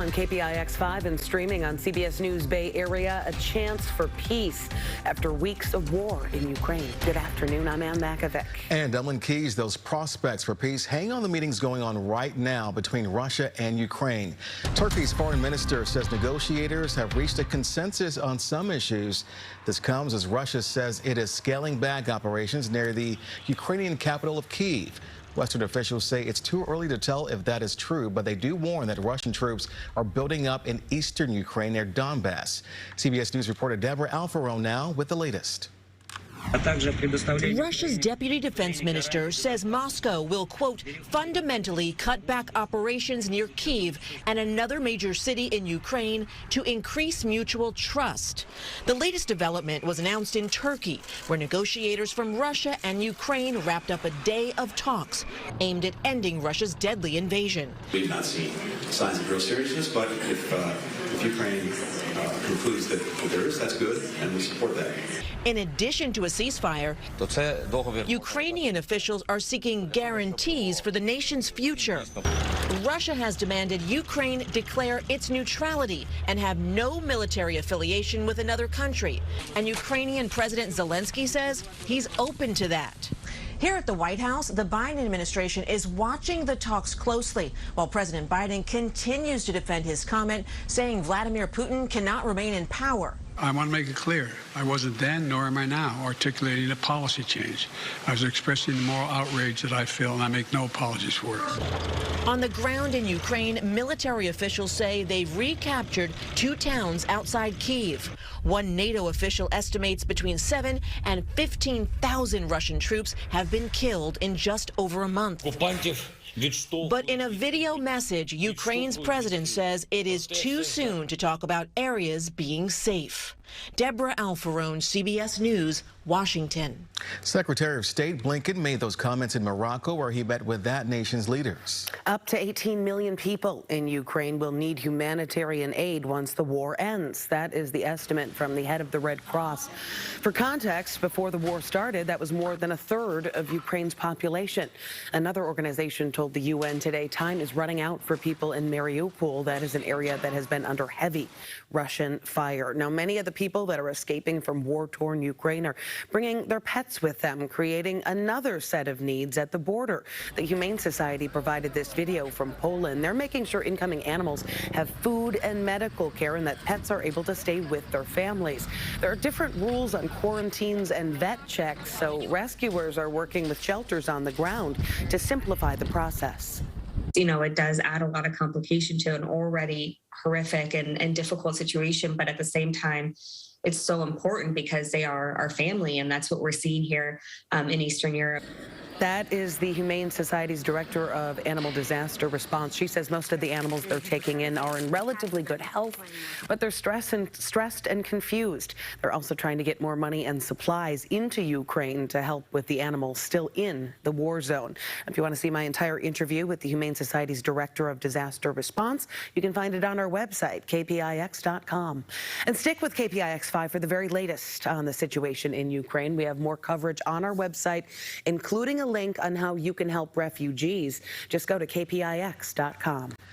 on KPIX 5 and streaming on CBS News Bay Area. A chance for peace after weeks of war in Ukraine. Good afternoon. I'm Ann Makovic. And Ellen Keyes, those prospects for peace hang on the meetings going on right now between Russia and Ukraine. Turkey's foreign minister says negotiators have reached a consensus on some issues. This comes as Russia says it is scaling back operations near the Ukrainian capital of Kyiv. Western officials say it's too early to tell if that is true, but they do warn that Russian troops are building up in eastern Ukraine near Donbas. CBS News reporter Deborah Alfaro now with the latest. Russia's deputy defense minister says Moscow will, quote, fundamentally cut back operations near Kyiv and another major city in Ukraine to increase mutual trust. The latest development was announced in Turkey, where negotiators from Russia and Ukraine wrapped up a day of talks aimed at ending Russia's deadly invasion. We've not seen signs of real seriousness, but if Ukraine concludes that there is, that's good, and we support that. In addition to a ceasefire, Ukrainian officials are seeking guarantees for the nation's future. Russia has demanded Ukraine declare its neutrality and have no military affiliation with another country. And Ukrainian President Zelensky says he's open to that. Here at the White House, the Biden administration is watching the talks closely, while President Biden continues to defend his comment, saying Vladimir Putin cannot remain in power. I want to make it clear, I wasn't then, nor am I now, articulating a policy change. I was expressing the moral outrage that I feel, and I make no apologies for it. On the ground in Ukraine, military officials say they've recaptured 2 towns outside Kyiv. One NATO official estimates between 7,000 and 15,000 Russian troops have been killed in just over a month. But in a video message, Ukraine's president says it is too soon to talk about areas being safe. Deborah Alfaro, CBS News, Washington. Secretary of State Blinken made those comments in Morocco, where he met with that nation's leaders. Up to 18 million people in Ukraine will need humanitarian aid once the war ends. That is the estimate from the head of the Red Cross. For context, before the war started, that was more than a third of Ukraine's population. Another organization told the UN today time is running out for people in Mariupol. That is an area that has been under heavy Russian fire. Now, many of the people that are escaping from war-torn Ukraine are bringing their pets with them, creating another set of needs at the border. The Humane Society provided this video from Poland. They're making sure incoming animals have food and medical care and that pets are able to stay with their families. There are different rules on quarantines and vet checks, so rescuers are working with shelters on the ground to simplify the process. You know, it does add a lot of complication to an already horrific and difficult situation, but at the same time, it's so important because they are our family, and that's what we're seeing here in Eastern Europe. That is the Humane Society's Director of Animal Disaster Response. She says most of the animals they're taking in are in relatively good health, but they're stressed and confused. They're also trying to get more money and supplies into Ukraine to help with the animals still in the war zone. If you want to see my entire interview with the Humane Society's Director of Disaster Response, you can find it on our website, KPIX.com. And stick with KPIX 5 for the very latest on the situation in Ukraine. We have more coverage on our website, including a link on how you can help refugees. Just go to KPIX.com.